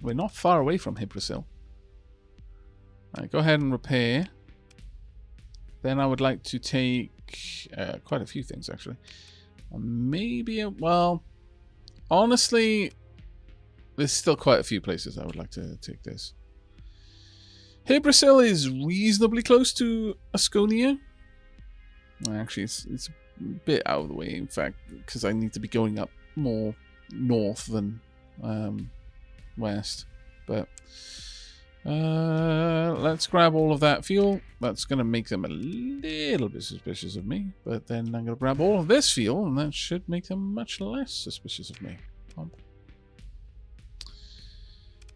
We're not far away from Hybrasil. Alright, go ahead and repair. Then I would like to take quite a few things, actually. Maybe, well, honestly, there's still quite a few places I would like to take this. Hybrasil is reasonably close to Asconia. Actually, it's a bit out of the way, in fact, because I need to be going up more north than west. But let's grab all of that fuel. That's going to make them a little bit suspicious of me. But then I'm going to grab all of this fuel, and that should make them much less suspicious of me.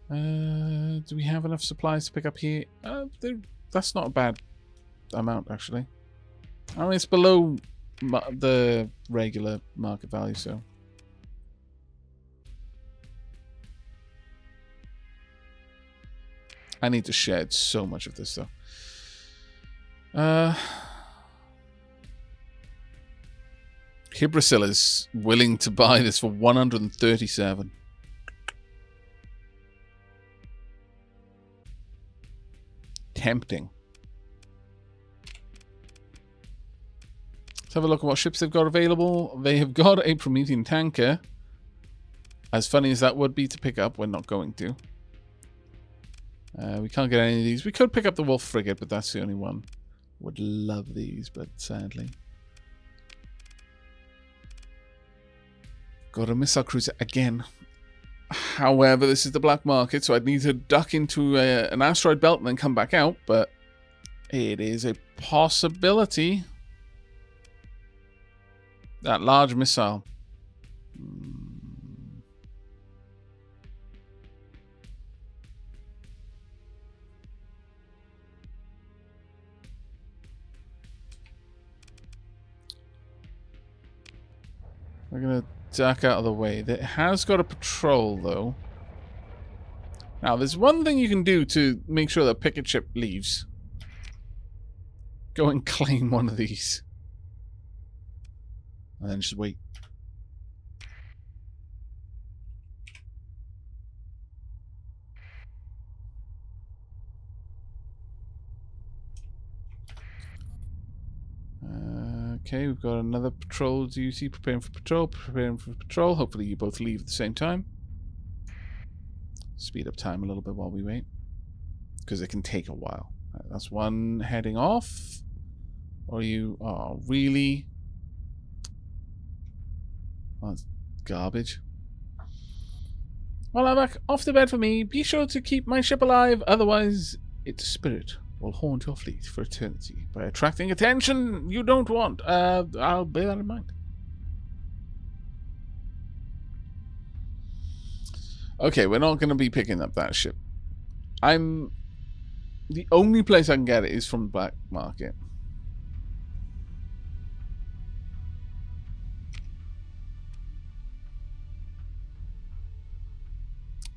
Do we have enough supplies to pick up here? That's not a bad amount, actually. I mean, it's below the regular market value, so... I need to shed so much of this, though. Hybrasil is willing to buy this for 137. Tempting. Let's have a look at what ships they've got available. They have got a Promethean tanker. As funny as that would be to pick up, we're not going to. We can't get any of these. We could pick up the Wolf frigate, but that's the only one. Would love these, but sadly. Got a missile cruiser again. However, this is the black market, so I'd need to duck into an asteroid belt and then come back out, but it is a possibility. That large missile. We're going to duck out of the way. It has got a patrol, though. Now, there's one thing you can do to make sure that picket ship leaves. Go and claim one of these. And then just wait. Okay, we've got another patrol duty. Preparing for patrol, preparing for patrol. Hopefully you both leave at the same time. Speed up time a little bit while we wait. Because it can take a while. Right, that's one heading off. Or you... Oh, really? Oh, that's garbage. Well, Aavak, off to bed for me. Be sure to keep my ship alive. Otherwise, its spirit will haunt your fleet for eternity by attracting attention you don't want. I'll bear that in mind. Okay, we're not going to be picking up that ship. The only place I can get it is from the black market.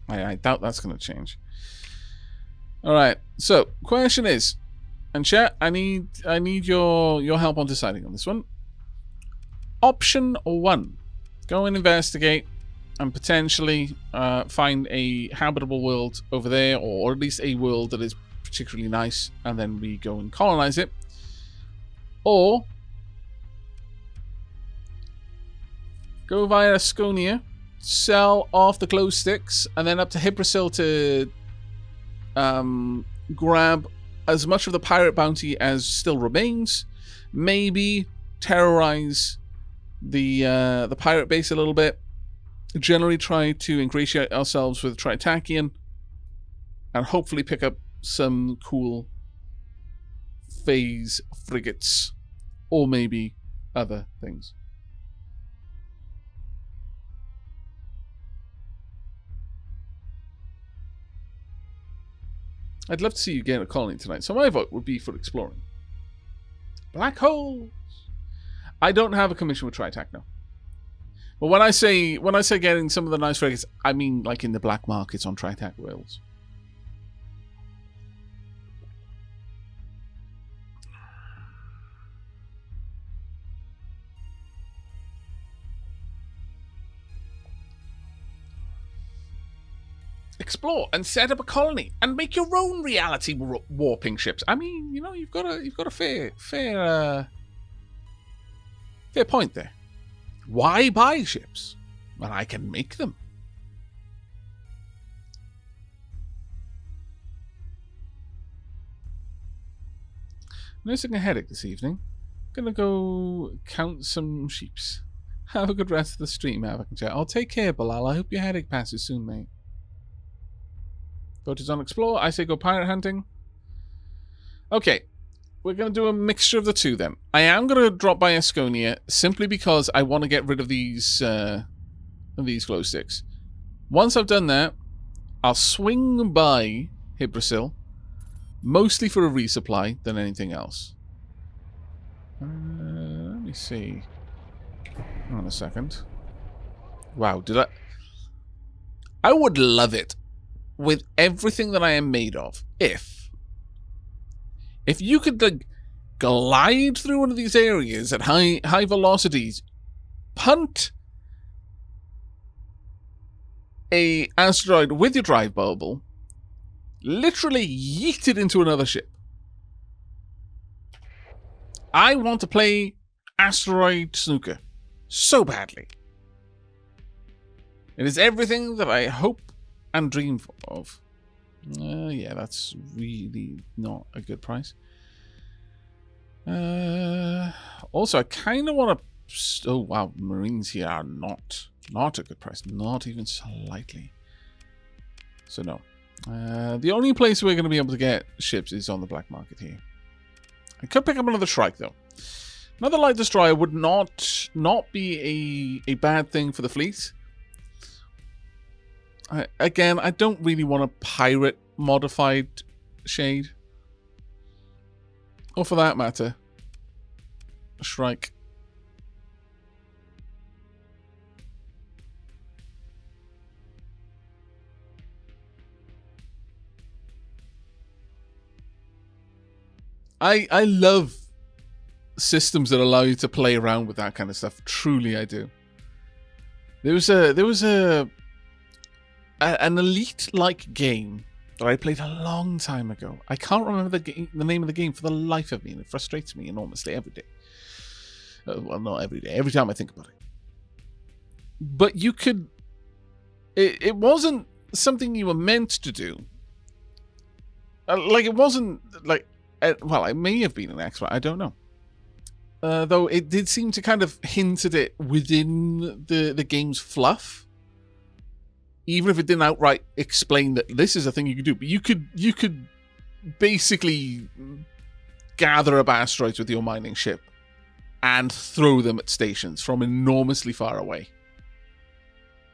I doubt that's going to change. Alright, so, question is, and chat, I need your help on deciding on this one. Option 1. Go and investigate and potentially find a habitable world over there, or at least a world that is particularly nice, and then we go and colonize it. Or go via Asconia, sell off the glow sticks, and then up to Hybrasil to grab as much of the pirate bounty as still remains. Maybe terrorize the pirate base a little bit. Generally try to ingratiate ourselves with Tritakian, and hopefully pick up some cool phase frigates, or maybe other things. I'd love to see you gain a colony tonight, so my vote would be for exploring. Black holes! I don't have a commission with Tritac now. But when I say getting some of the nice frigates, I mean like in the black markets on Tritac worlds. explore and set up a colony and make your own reality warping ships. I mean, you know, you've got a fair point there. Why buy ships when I can make them? Nursing a headache this evening. Gonna go count some sheeps. Have a good rest of the stream, Aavak and chat. I'll take care, Bilal. I hope your headache passes soon, mate. Voters on explore. I say go pirate hunting. Okay. We're going to do a mixture of the two then. I am going to drop by Asconia simply because I want to get rid of these glow sticks. Once I've done that, I'll swing by Hybrasil, mostly for a resupply than anything else. Let me see. Hold on a second. Wow, I would love it with everything that I am made of if you could like glide through one of these areas at high velocities, punt a asteroid with your drive bubble, literally yeet it into another ship. I want to play asteroid snooker so badly. It is everything that I hope and dream of. Yeah, that's really not a good price. Also, I kind of want to... Oh, wow. Marines here are not a good price. Not even slightly. So, no. The only place we're going to be able to get ships is on the black market here. I could pick up another Shrike, though. Another light destroyer would not be a bad thing for the fleet. Again, I don't really want a pirate modified Shade. Or for that matter, a Shrike. I love systems that allow you to play around with that kind of stuff. Truly, I do. There was an Elite-like game that I played a long time ago. I can't remember the name of the game for the life of me, and it frustrates me enormously every day. Well, not every day. Every time I think about it. But you could... It wasn't something you were meant to do. Like, it wasn't... like. Well, I may have been an expert. I don't know. Though it did seem to kind of hint at it within the game's fluff. Even if it didn't outright explain that this is a thing you could do. But you could basically gather up asteroids with your mining ship and throw them at stations from enormously far away.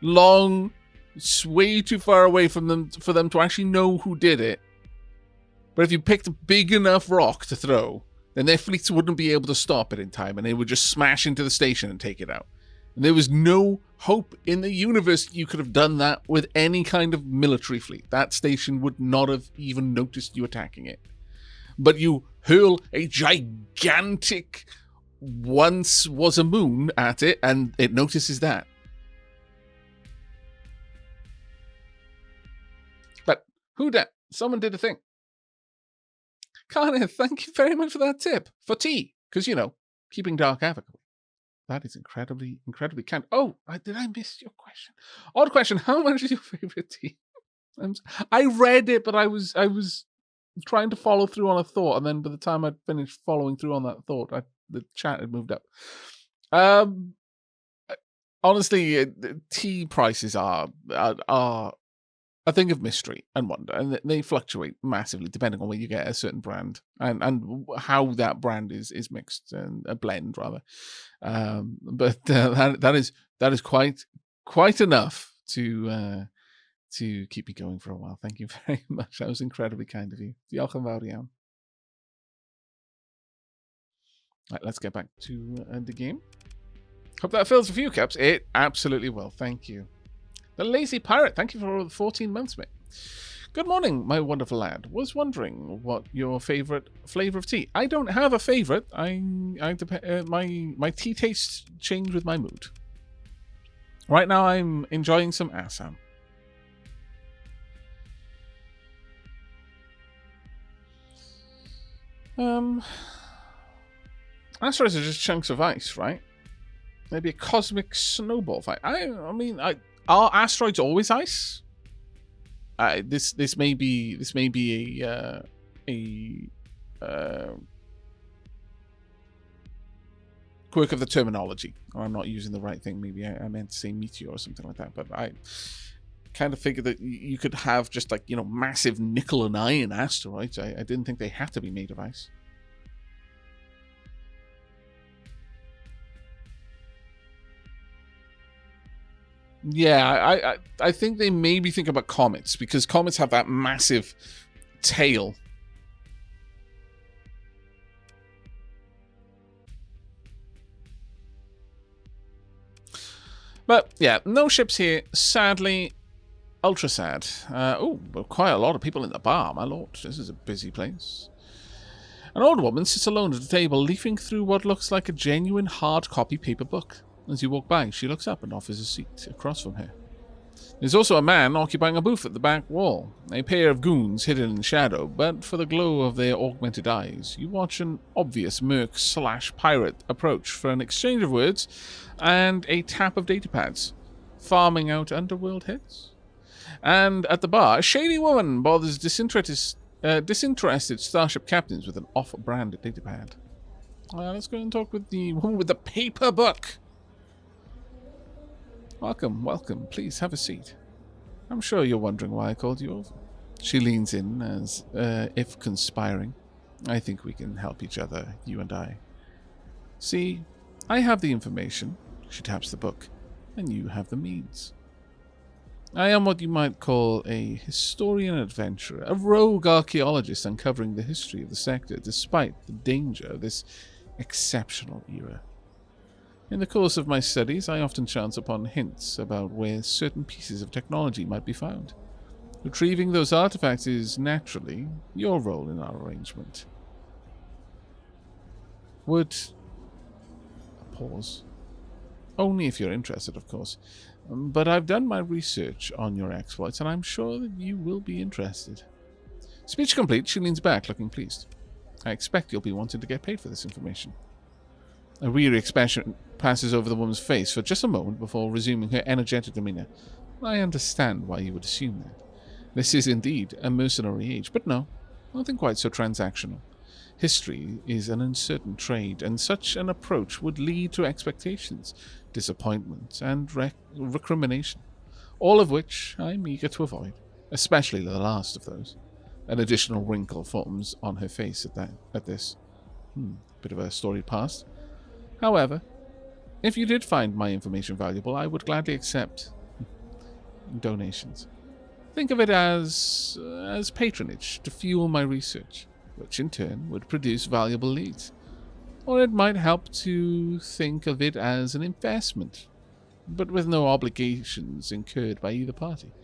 Long, it's way too far away from them for them to actually know who did it. But if you picked a big enough rock to throw, then their fleets wouldn't be able to stop it in time, and they would just smash into the station and take it out. And there was no hope in the universe you could have done that with any kind of military fleet. That station would not have even noticed you attacking it. But you hurl a gigantic once was a moon at it, and it notices that. But who dat? Someone did a thing. Carneth, thank you very much for that tip. For tea. Because, you know, keeping Dark Aavak away. That is incredibly, incredibly kind. Oh, did I miss your question? Odd question. How much is your favorite tea? I read it, but I was trying to follow through on a thought, and then by the time I'd finished following through on that thought, the chat had moved up. Honestly, tea prices are a thing of mystery and wonder, and they fluctuate massively depending on where you get a certain brand and how that brand is mixed, and a blend rather. But that is quite enough to keep me going for a while. Thank you very much. That was incredibly kind of you. Diolch yn fawr iawn. Right, let's get back to the game. Hope that fills a few cups. It absolutely will. Thank you. The Lazy Pirate, thank you for the 14 months, mate. Good morning, my wonderful lad. Was wondering what your favorite flavor of tea. I don't have a favorite. My tea tastes change with my mood. Right now, I'm enjoying some Assam. Um, Asteroids are just chunks of ice, right? Maybe a cosmic snowball fight. Are asteroids always ice? This may be a quirk of the terminology, or I'm not using the right thing. Maybe I meant to say meteor or something like that. But I kind of figured that you could have just like, you know, massive nickel and iron asteroids. I didn't think they had to be made of ice. Yeah, I think they maybe think about comets, because comets have that massive tail. But yeah, no ships here, sadly. Ultra sad. Quite a lot of people in the bar, my lord. This is a busy place. An old woman sits alone at a table, leafing through what looks like a genuine hard copy paper book. As you walk by, she looks up and offers a seat across from her. There's also a man occupying a booth at the back wall, a pair of goons hidden in shadow, but for the glow of their augmented eyes, you watch an obvious merc/pirate approach for an exchange of words and a tap of datapads, farming out underworld hits. And at the bar, a shady woman bothers disinterested starship captains with an off-brand datapad. Let's go and talk with the woman with the paper book. Welcome, welcome. Please have a seat. I'm sure you're wondering why I called you over. She leans in as if conspiring. I think we can help each other, you and I. See, I have the information, she taps the book, and you have the means. I am what you might call a historian adventurer, a rogue archaeologist uncovering the history of the sector despite the danger of this exceptional era. In the course of my studies, I often chance upon hints about where certain pieces of technology might be found. Retrieving those artifacts is, naturally, your role in our arrangement. Would... a pause. Only if you're interested, of course. But I've done my research on your exploits, and I'm sure that you will be interested. Speech complete, she leans back, looking pleased. I expect you'll be wanting to get paid for this information. A weary expression passes over the woman's face for just a moment before resuming her energetic demeanor. I understand why you would assume that. This is indeed a mercenary age, but no, nothing quite so transactional. History is an uncertain trade, and such an approach would lead to expectations, disappointment, and recrimination, all of which I'm eager to avoid, especially the last of those. An additional wrinkle forms on her face at this. Bit of a storied past. However, if you did find my information valuable, I would gladly accept donations. Think of it as patronage to fuel my research, which in turn would produce valuable leads. Or it might help to think of it as an investment, but with no obligations incurred by either party.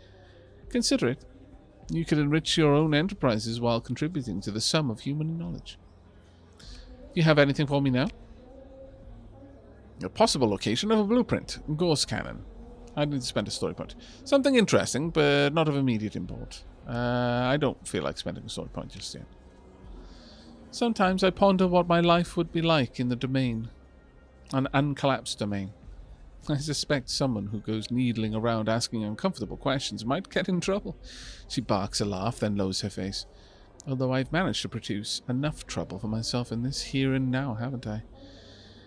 Consider it. You could enrich your own enterprises while contributing to the sum of human knowledge. You have anything for me now? A possible location of a blueprint. Gauss cannon. I need to spend a story point. Something interesting, but not of immediate import. I don't feel like spending a story point just yet. Sometimes I ponder what my life would be like in the domain. An uncollapsed domain. I suspect someone who goes needling around asking uncomfortable questions might get in trouble. She barks a laugh, then lowers her face. Although I've managed to produce enough trouble for myself in this here and now, haven't I?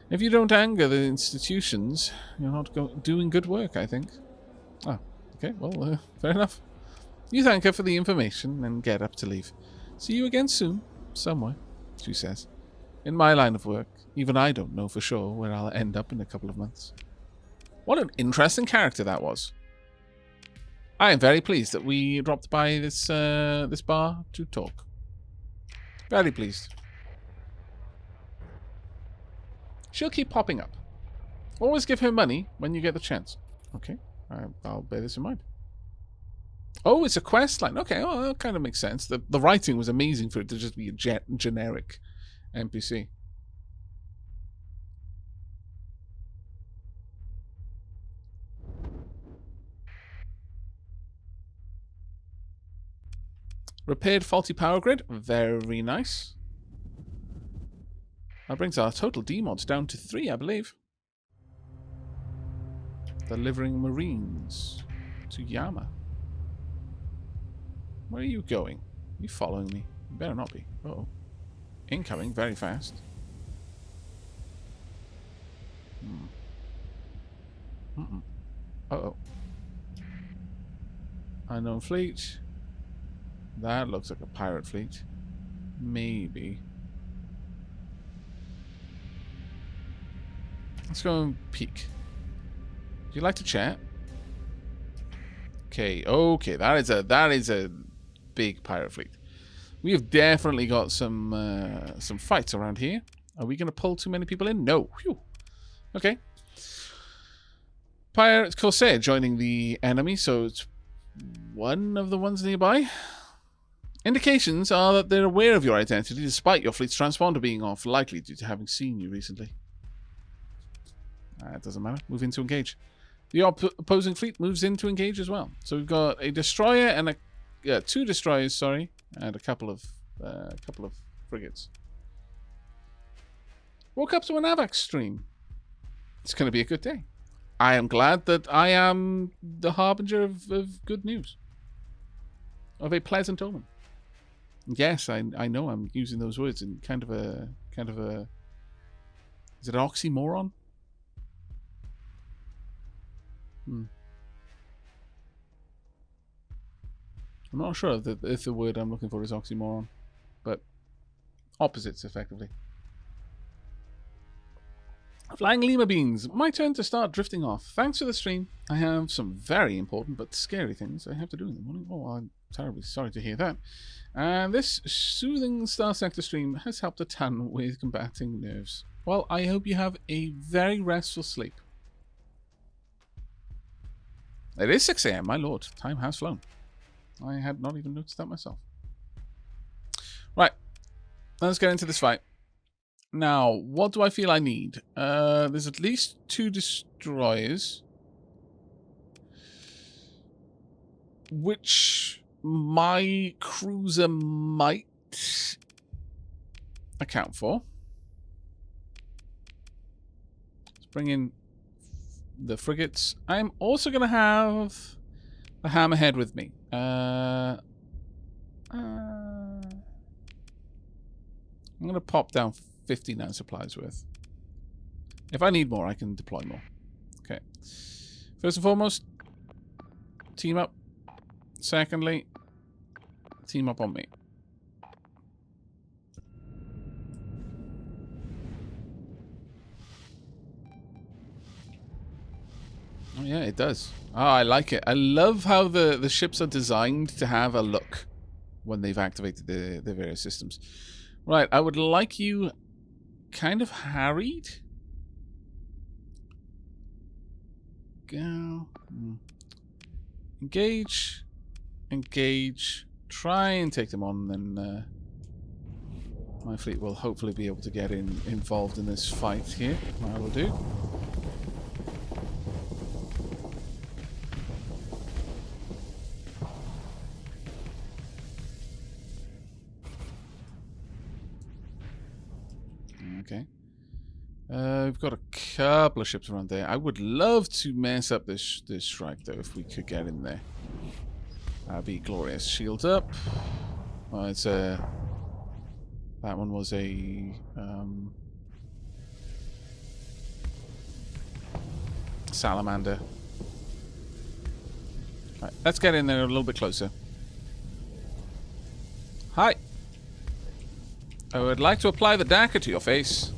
If you don't anger the institutions, you're not doing good work, I think. Oh, okay, well, fair enough. You thank her for the information and get up to leave. See you again soon, somewhere, she says. In my line of work, even I don't know for sure where I'll end up in a couple of months. What an interesting character that was. I am very pleased that we dropped by this bar to talk. Very pleased. She'll keep popping up. Always give her money when you get the chance. Okay, I'll bear this in mind. Oh, it's a quest line. Okay, well, that kind of makes sense. The writing was amazing for it to just be a generic NPC. Repaired faulty power grid. Very nice. That brings our total D-mods down to 3, I believe. Delivering Marines to Yama. Where are you going? Are you following me? You better not be. Uh-oh. Incoming very fast. Uh-oh. Unknown fleet. That looks like a pirate fleet. Maybe. Let's go and peek. Would you like to chat? Okay, okay, that is a big pirate fleet. We have definitely got some fights around here. Are we going to pull too many people in? No. Whew. Okay. Pirate Corsair joining the enemy, so it's one of the ones nearby. Indications are that they're aware of your identity despite your fleet's transponder being off, likely due to having seen you recently. It doesn't matter. Move in to engage. The opposing fleet moves in to engage as well. So we've got a destroyer and two destroyers, sorry, and a couple of frigates. Woke up to an Aavak stream. It's going to be a good day. I am glad that I am the harbinger of good news, of a pleasant omen. Yes, I know I'm using those words in kind of a is it an oxymoron? I'm not sure if the word I'm looking for is oxymoron, but opposites effectively. Flying Lima Beans, my turn to start drifting off. Thanks for the stream. I have some very important but scary things I have to do in the morning. Oh, I'm terribly sorry to hear that. And this soothing Starsector stream has helped a ton with combating nerves. Well, I hope you have a very restful sleep. It is 6 AM, my lord. Time has flown. I had not even noticed that myself. Right. Let's get into this fight. Now, what do I feel I need? There's at least 2 destroyers. Which my cruiser might account for. Let's bring in the frigates. I'm also going to have the hammerhead with me. I'm going to pop down 59 supplies worth. If I need more, I can deploy more. Okay. First and foremost, team up. Secondly, team up on me. Oh yeah, it does. Oh, I like it. I love how the ships are designed to have a look when they've activated the various systems. Right, I would like you kind of harried. Go. Engage. Engage. Try and take them on, then my fleet will hopefully be able to get involved in this fight here. I will do. Okay. We've got a couple of ships around there. I would love to mess up this strike, though, if we could get in there. That'd be glorious. Shields up. Oh, it's a... That one was a... salamander. Right, let's get in there a little bit closer. Hi. I would like to apply the dagger to your face.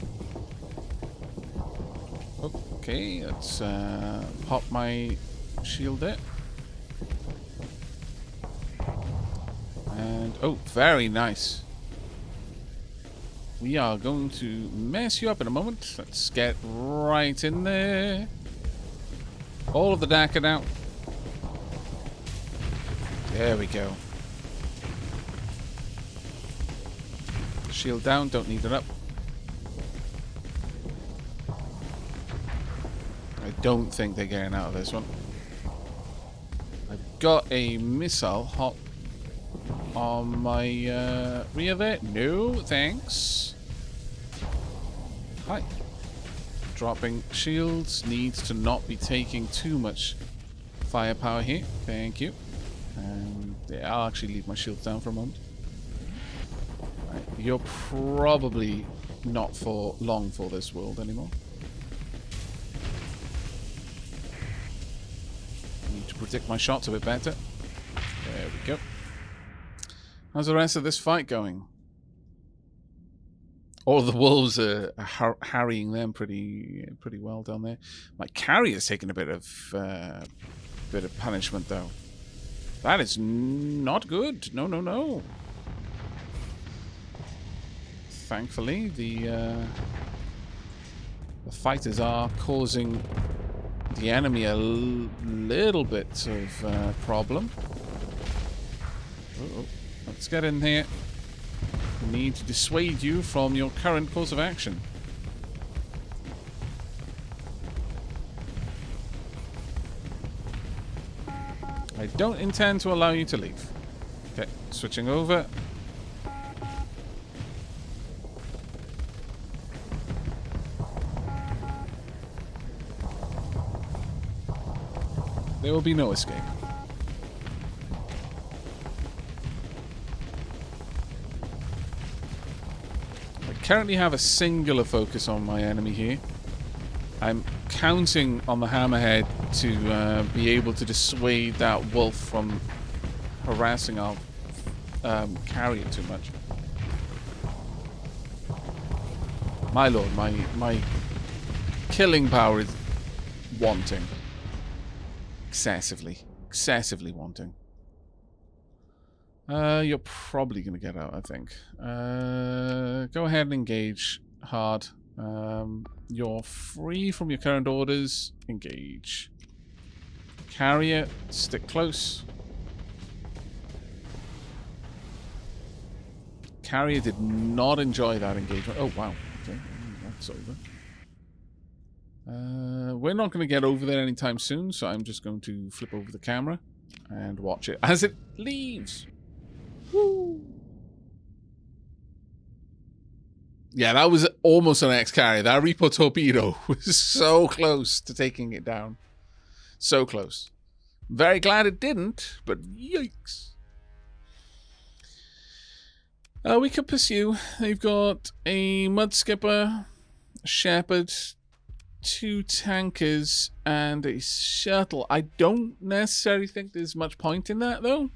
Okay, let's pop my shield there. And, oh, very nice. We are going to mess you up in a moment. Let's get right in there. All of the dagger now. There we go. Shield down, don't need it up. I don't think they're getting out of this one. I've got a missile hot on my rear there. No, thanks. Hi. Dropping shields. Needs to not be taking too much firepower here. Thank you. And yeah, I'll actually leave my shields down for a moment. Right. You're probably not for long for this world anymore. Need to predict my shots a bit better. There we go. How's the rest of this fight going? All the wolves are harrying them pretty well down there. My carrier's taking a bit of punishment though. That is not good. No, no, no. Thankfully, the fighters are causing the enemy a little bit of problem. Uh-oh. Let's get in here. We need to dissuade you from your current course of action. I don't intend to allow you to leave. Okay, switching over. There will be no escape. Currently have a singular focus on my enemy here. I'm counting on the hammerhead to be able to dissuade that wolf from harassing our carrier too much. My lord, my killing power is wanting. Excessively wanting. You're probably going to get out, I think. Go ahead and engage hard. You're free from your current orders. Engage. Carrier, stick close. Carrier did not enjoy that engagement. Oh, wow. Okay, that's over. We're not going to get over there anytime soon, so I'm just going to flip over the camera and watch it as it leaves. Woo. Yeah, that was almost an X-carrier. That Reaper torpedo was so close to taking it down. So close. Very glad it didn't, but yikes. We could pursue. They've got a mud skipper, a shepherd, 2 tankers, and a shuttle. I don't necessarily think there's much point in that, though.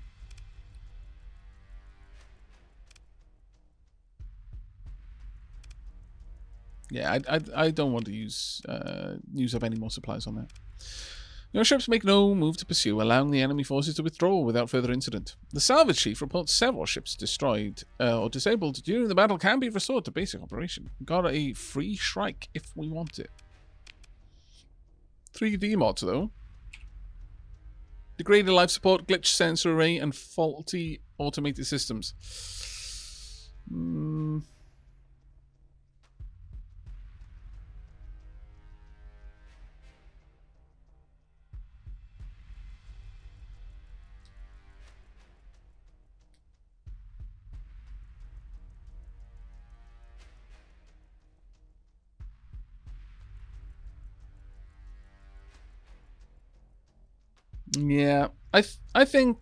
Yeah, I don't want to use up any more supplies on that. Your ships make no move to pursue, allowing the enemy forces to withdraw without further incident. The salvage chief reports several ships destroyed or disabled during the battle can be restored to basic operation. Got a free Shrike if we want it. 3D mods though. Degraded life support, glitch sensor array, and faulty automated systems. Yeah, I think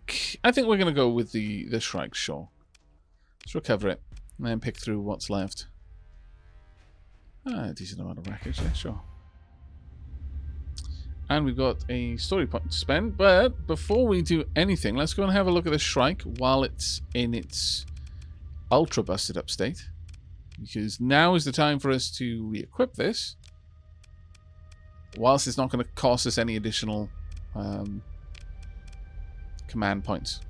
we're gonna go with the Shrike. Sure, let's recover it and then pick through what's left. A decent amount of wreckage, yeah, sure. And we've got a story point to spend, but before we do anything, let's go and have a look at the Shrike while it's in its ultra busted up state, because now is the time for us to re-equip this, whilst it's not going to cost us any additional command points.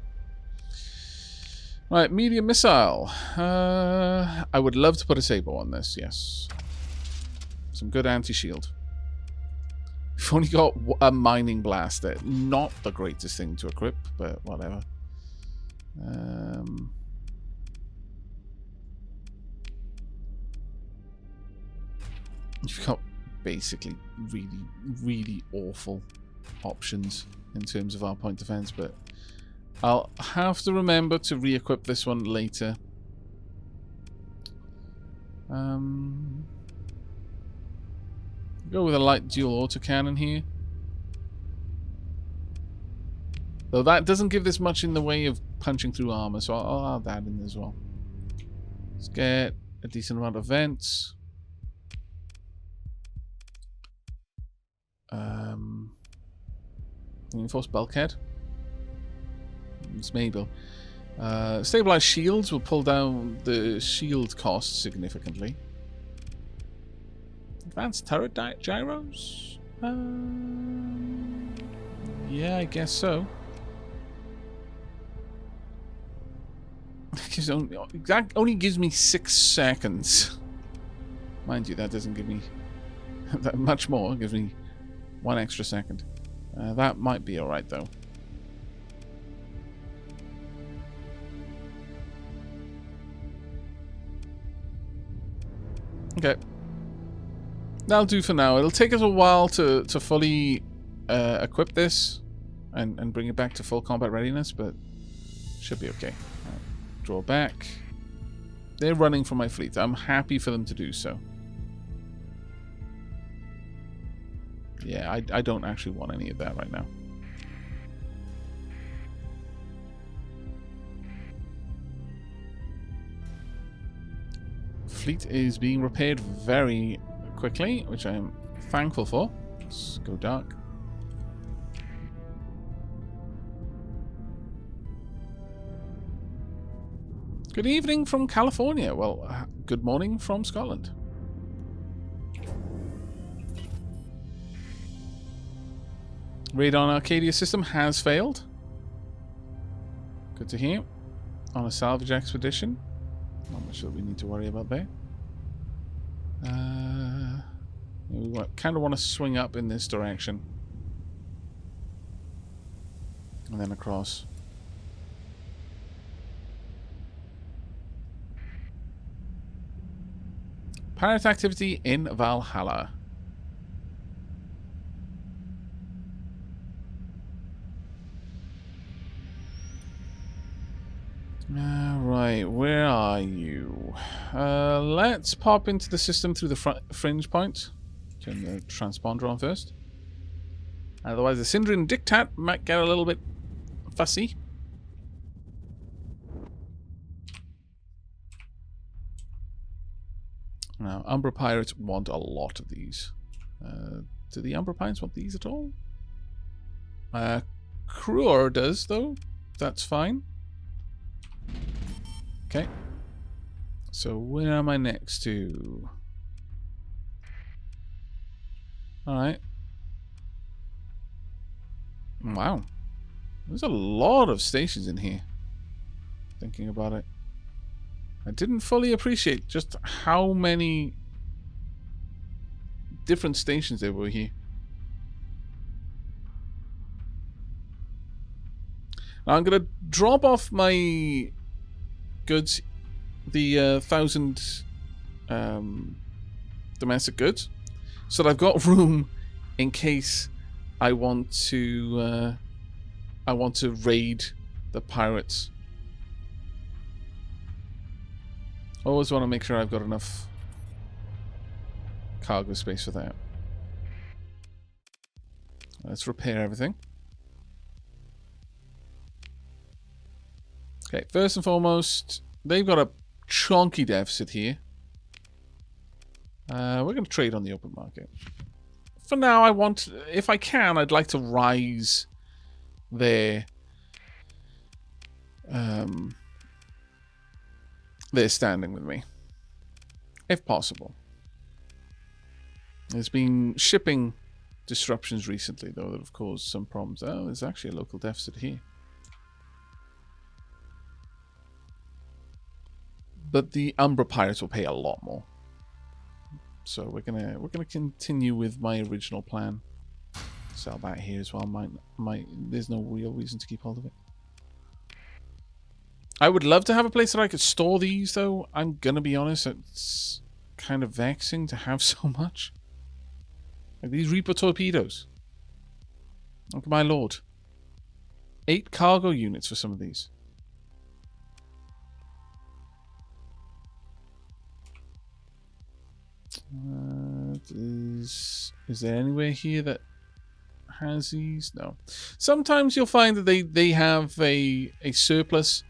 Right, medium missile. I would love to put a Sabo on this, yes. Some good anti-shield. We've only got a mining blaster. Not the greatest thing to equip, but whatever. You've got basically really awful options in terms of our point defense, but I'll have to remember to re-equip this one later. Go with a light dual autocannon here. Though that doesn't give this much in the way of punching through armor, so I'll add that in as well. Let's get a decent amount of vents. Reinforced bulkhead. It's Mabel. Stabilized shields will pull down the shield cost significantly. Advanced turret gyros? Yeah, I guess so. That only gives me 6 seconds. Mind you, that doesn't give me that much more. It gives me 1 extra second. That might be alright, though. Okay. That'll do for now. It'll take us a while to fully equip this and bring it back to full combat readiness, but should be okay. Draw back. They're running from my fleet. I'm happy for them to do so. Yeah, I don't actually want any of that right now. Fleet is being repaired very quickly, which I am thankful for. Let's go dark. Good evening from California. Well, good morning from Scotland. Raid on Arcadia system has failed. Good to hear. On a salvage expedition. Not much that we need to worry about there. We kind of want to swing up in this direction. And then across. Pirate activity in Valhalla. Alright, where are you? Let's pop into the system through the fringe point. Turn the transponder on first. Otherwise the Syndrian Diktat might get a little bit fussy. Now, Umbra Pirates want a lot of these. Do the Umbra Pirates want these at all? Kruor does, though. That's fine. Okay. So, where am I next to? Alright. Wow. There's a lot of stations in here. Thinking about it. I didn't fully appreciate just how many different stations there were here. Now I'm going to drop off my goods, the 1,000 domestic goods, so that I've got room in case I want to raid the pirates. Always want to make sure I've got enough cargo space for that. Let's repair everything. Okay, first and foremost, they've got a chunky deficit here. We're going to trade on the open market. For now, I want, if I can, I'd like to rise their standing with me, if possible. There's been shipping disruptions recently, though, that have caused some problems. Oh, there's actually a local deficit here. But the Umbra Pirates will pay a lot more. So we're gonna continue with my original plan. Sell that here as well. There's no real reason to keep hold of it. I would love to have a place that I could store these, though. I'm gonna be honest, it's kind of vexing to have so much. Like these Reaper torpedoes. Oh my lord. 8 cargo units for some of these. Is there anywhere here that has these? No. Sometimes you'll find that they have a surplus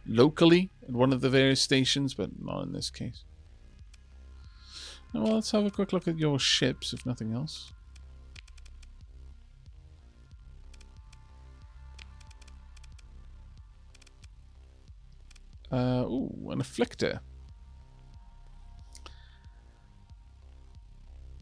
locally at one of the various stations, but not in this case. Well, let's have a quick look at your ships, if nothing else. Ooh, an afflictor.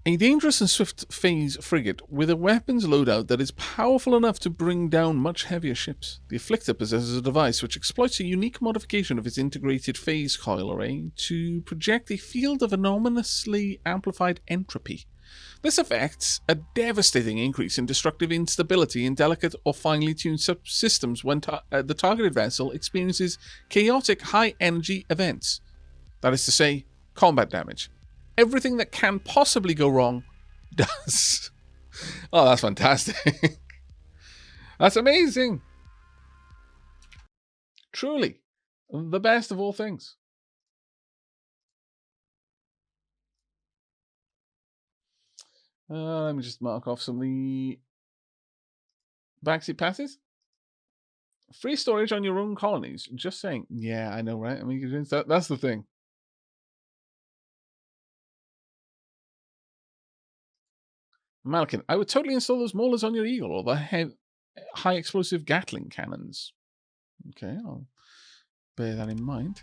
A dangerous and swift phase frigate with a weapons loadout that is powerful enough to bring down much heavier ships. The Afflictor possesses a device which exploits a unique modification of its integrated phase coil array to project a field of anomalously amplified entropy. This affects a devastating increase in destructive instability in delicate or finely tuned subsystems when the targeted vessel experiences chaotic high-energy events. That is to say, combat damage. Everything that can possibly go wrong does. Oh, that's fantastic. That's amazing. Truly, the best of all things. Let me just mark off some of the backseat passes. Free storage on your own colonies. Just saying. Yeah, I know, right? I mean, that's the thing. Malkin, I would totally install those maulers on your Eagle or the high explosive Gatling cannons. Okay, I'll bear that in mind.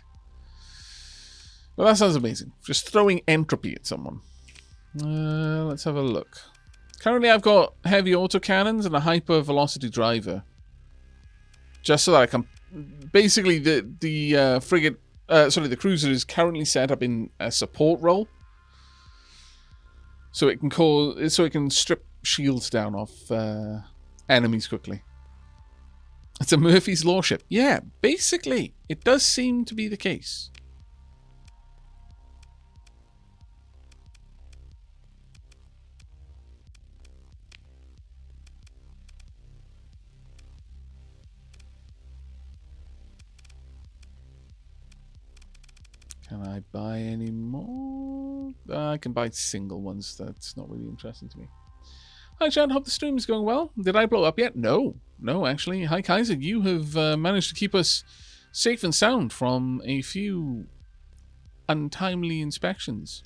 Well, that sounds amazing. Just throwing entropy at someone. Let's have a look. Currently, I've got heavy autocannons and a hyper velocity driver. Just so that I can... Basically, the frigate... the cruiser is currently set up in a support role. So it can strip shields down off enemies quickly. It's a Murphy's Law ship. Yeah, basically, it does seem to be the case. Can I buy any more? I can buy single ones. That's not really interesting to me. Hi, Chad. Hope the stream is going well. Did I blow up yet? No. No, actually. Hi, Kaiser. You have managed to keep us safe and sound from a few untimely inspections.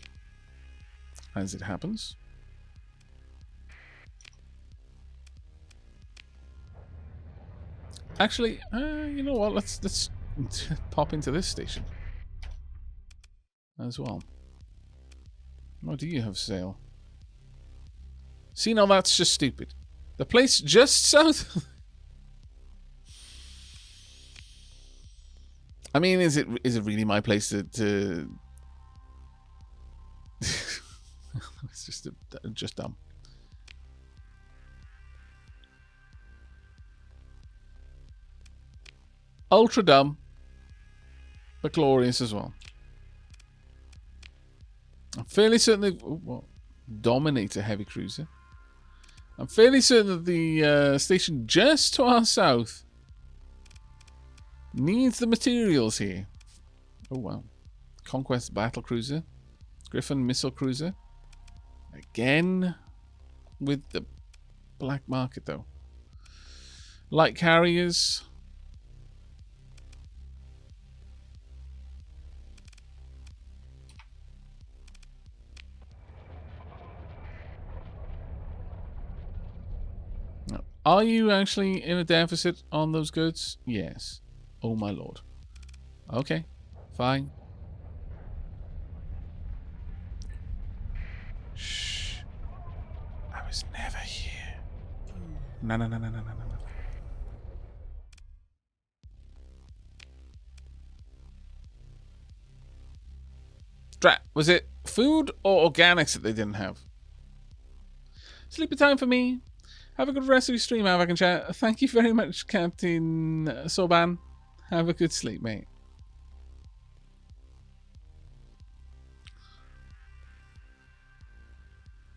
As it happens. Actually, you know what? Let's pop into this station as well. What do you have for sale? See, now that's just stupid. The place just south. I mean, is it really my place to... It's just dumb. Ultra dumb, but glorious as well. I'm fairly certain that... What? Dominator heavy cruiser. I'm fairly certain that the station just to our south needs the materials here. Oh, wow. Conquest battle cruiser. Griffin missile cruiser. Again with the black market, though. Light carriers. Are you actually in a deficit on those goods? Yes. Oh my lord. Okay. Fine. Shh. I was never here. No. Drat. Was it food or organics that they didn't have? Sleepy time for me. Have a good rest of your stream, Aavak and chat. Thank you very much, Captain Soban. Have a good sleep, mate.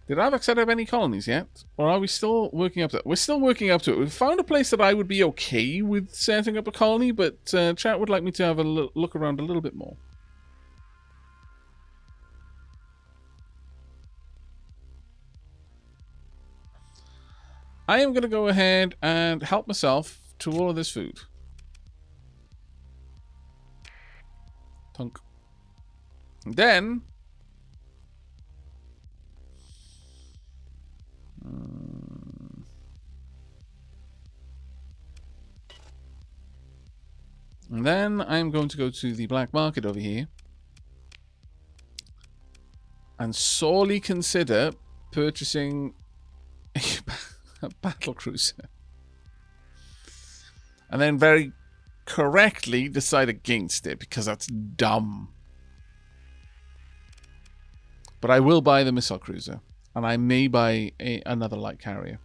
Did Aavak set up any colonies yet? Or are we still working up to it? We're still working up to it. We've found a place that I would be okay with setting up a colony, but chat would like me to have a look around a little bit more. I am going to go ahead and help myself to all of this food. Tunk. And then... And then I'm going to go to the black market over here and sorely consider purchasing a battle cruiser. And then very correctly decide against it because that's dumb. But I will buy the missile cruiser. And I may buy another light carrier.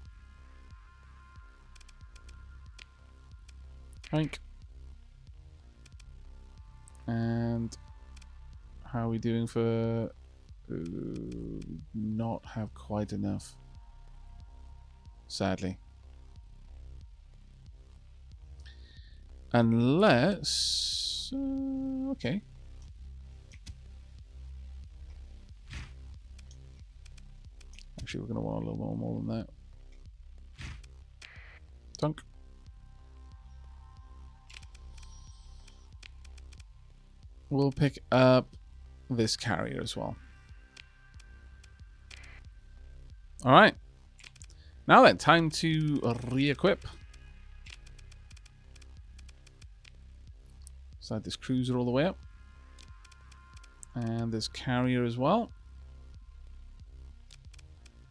Hank. And how are we doing for... not have quite enough. Sadly. Unless... okay. Actually, we're going to want a little more than that. Dunk. We'll pick up this carrier as well. Alright. Now then, time to re-equip. Slide this cruiser all the way up. And this carrier as well.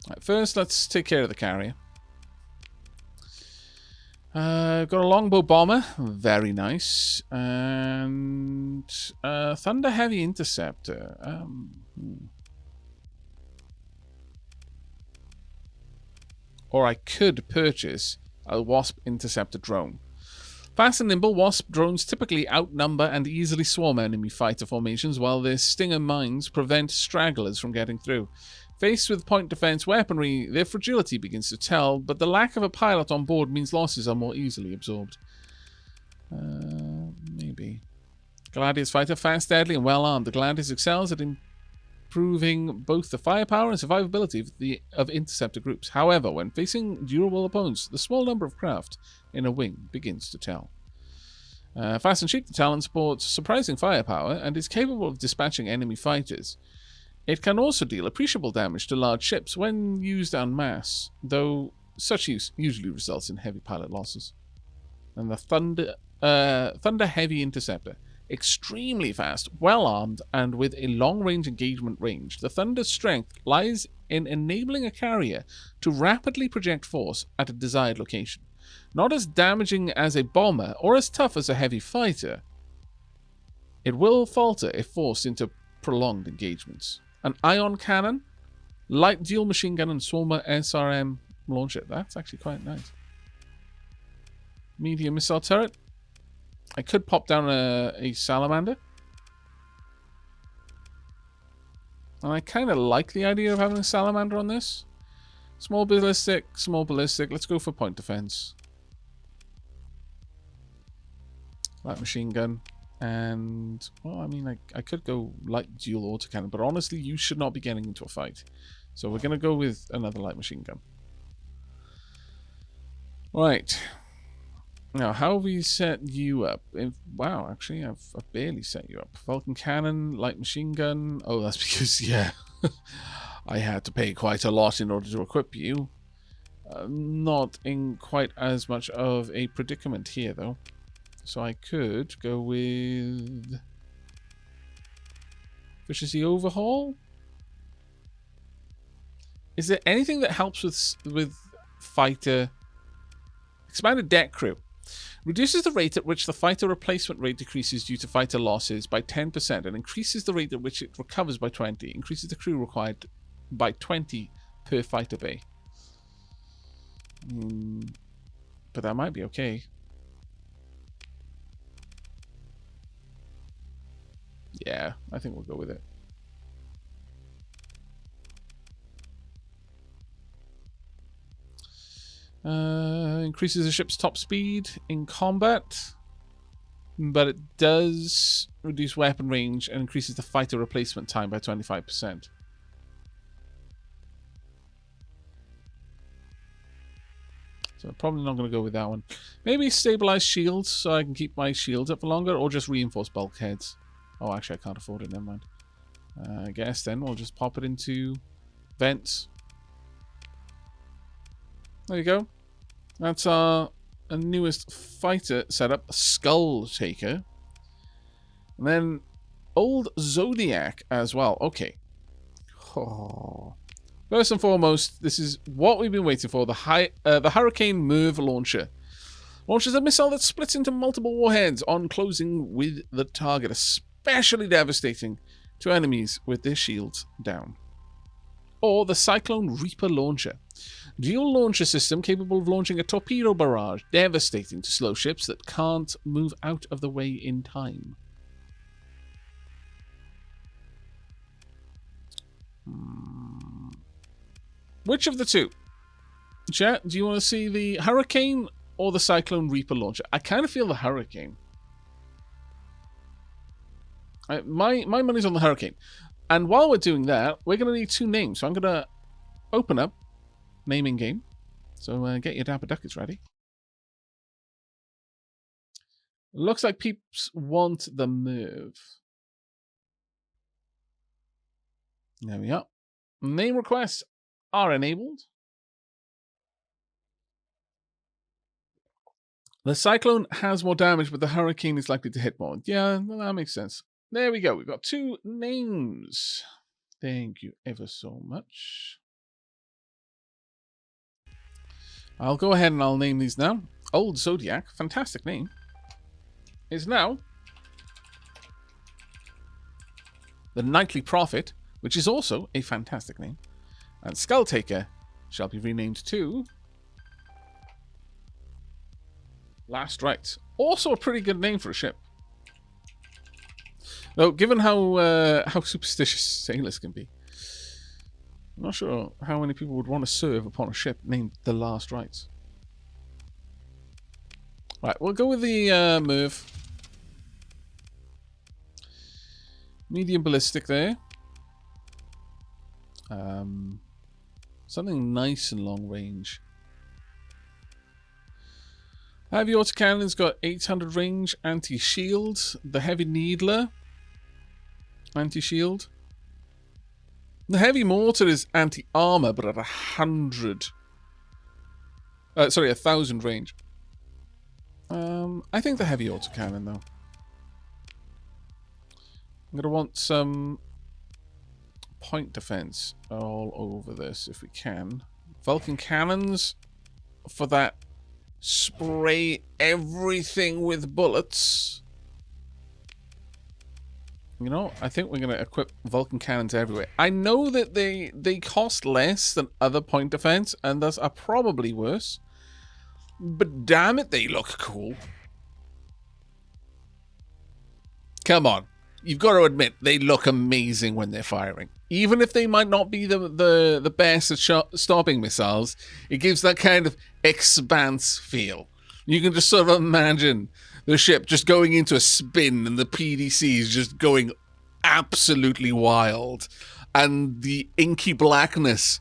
Right, first, let's take care of the carrier. Got a longbow bomber, very nice, and thunder heavy interceptor. Or I could purchase a wasp interceptor drone. Fast and nimble, wasp drones typically outnumber and easily swarm enemy fighter formations, while their stinger mines prevent stragglers from getting through. Faced with point defense weaponry, their fragility begins to tell, but the lack of a pilot on board means losses are more easily absorbed. Maybe. Gladius fighter, fast, deadly, and well armed. The Gladius excels at improving both the firepower and survivability of interceptor groups. However, when facing durable opponents, the small number of craft in a wing begins to tell. Fast and cheap, the Talon sports surprising firepower and is capable of dispatching enemy fighters. It can also deal appreciable damage to large ships when used en masse, though such use usually results in heavy pilot losses. And the Thunder Heavy Interceptor. Extremely fast, well-armed, and with a long-range engagement range, the Thunder's strength lies in enabling a carrier to rapidly project force at a desired location. Not as damaging as a bomber or as tough as a heavy fighter, it will falter if forced into prolonged engagements. An ion cannon, light dual machine gun, and Swarmer SRM launcher. That's actually quite nice. Medium missile turret. I could pop down a salamander. And I kind of like the idea of having a salamander on this. Small ballistic, small ballistic. Let's go for point defense. Light machine gun. And, well, I mean, I could go light dual autocannon, but honestly, you should not be getting into a fight. So we're going to go with another light machine gun. Right. Now, how have we set you up? Wow, actually, I've barely set you up. Vulcan cannon, light machine gun. Oh, that's because, yeah, I had to pay quite a lot in order to equip you. Not in quite as much of a predicament here, though. So I could go with efficiency overhaul. Is there anything that helps with fighter? Expanded deck crew. Reduces the rate at which the fighter replacement rate decreases due to fighter losses by 10% and increases the rate at which it recovers by 20. Increases the crew required by 20 per fighter bay. But that might be okay. Yeah, I think we'll go with it. Increases the ship's top speed in combat, but it does reduce weapon range and increases the fighter replacement time by 25%. So probably not going to go with that one. Maybe stabilize shields so I can keep my shields up for longer, or just reinforce bulkheads. Oh, actually, I can't afford it. Never mind. I guess then we'll just pop it into vents. There you go. That's our newest fighter setup, Skull Taker. And then Old Zodiac as well. Okay. Oh. First and foremost, this is what we've been waiting for, the Hurricane Merv launcher. Launches a missile that splits into multiple warheads on closing with the target, especially devastating to enemies with their shields down. Or the Cyclone Reaper launcher. Dual launcher system capable of launching a torpedo barrage, devastating to slow ships that can't move out of the way in time. Which of the two? Chat, do you want to see the Hurricane or the Cyclone Reaper launcher? I kind of feel the Hurricane. My money's on the Hurricane. And while we're doing that, we're going to need two names. So I'm going to open up naming game. So get your Dapper Duckets ready. Looks like peeps want the Merv. There we are. Name requests are enabled. The Cyclone has more damage, but the Hurricane is likely to hit more. Yeah, well, that makes sense. There we go. We've got two names. Thank you ever so much. I'll go ahead and I'll name these now. Old Zodiac, fantastic name, is now the Nightly Prophet, which is also a fantastic name. And Skull Taker shall be renamed to Last Rites. Also a pretty good name for a ship. Though, given how superstitious sailors can be, I'm not sure how many people would want to serve upon a ship named the Last Rites. Right, we'll go with the Merv. Medium ballistic there. Something nice and long range. Heavy autocannon's got 800 range, anti-shield. The heavy needler, anti-shield. The heavy mortar is anti-armor, but at 100. Sorry, 1,000 range. I think the heavy autocannon though. I'm gonna want some point defense all over this if we can. Vulcan cannons for that spray everything with bullets. You know, I think we're going to equip Vulcan cannons everywhere. I know that they cost less than other point defense and thus are probably worse. But damn it, they look cool. Come on. You've got to admit, they look amazing when they're firing. Even if they might not be the best at stopping missiles, it gives that kind of expanse feel. You can just sort of imagine the ship just going into a spin and the PDCs just going absolutely wild. And the inky blackness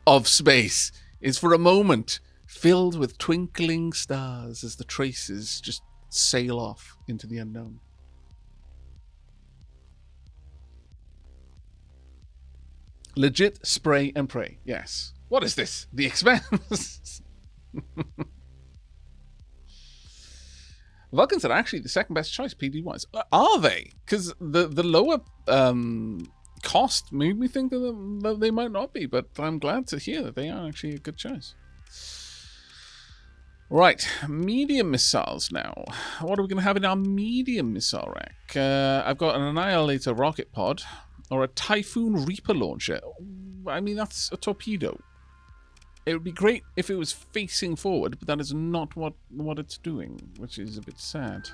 of space is for a moment filled with twinkling stars as the traces just sail off into the unknown. Legit spray and pray. Yes. What is this? The Expanse. Vulcans are actually the second best choice PD-wise. Are they? Because the lower cost made me think that they might not be, but I'm glad to hear that they are actually a good choice. Right, medium missiles now. What are we going to have in our medium missile rack? I've got an Annihilator rocket pod. Or a Typhoon Reaper launcher. I mean, that's a torpedo. It would be great if it was facing forward, but that is not what it's doing, which is a bit sad.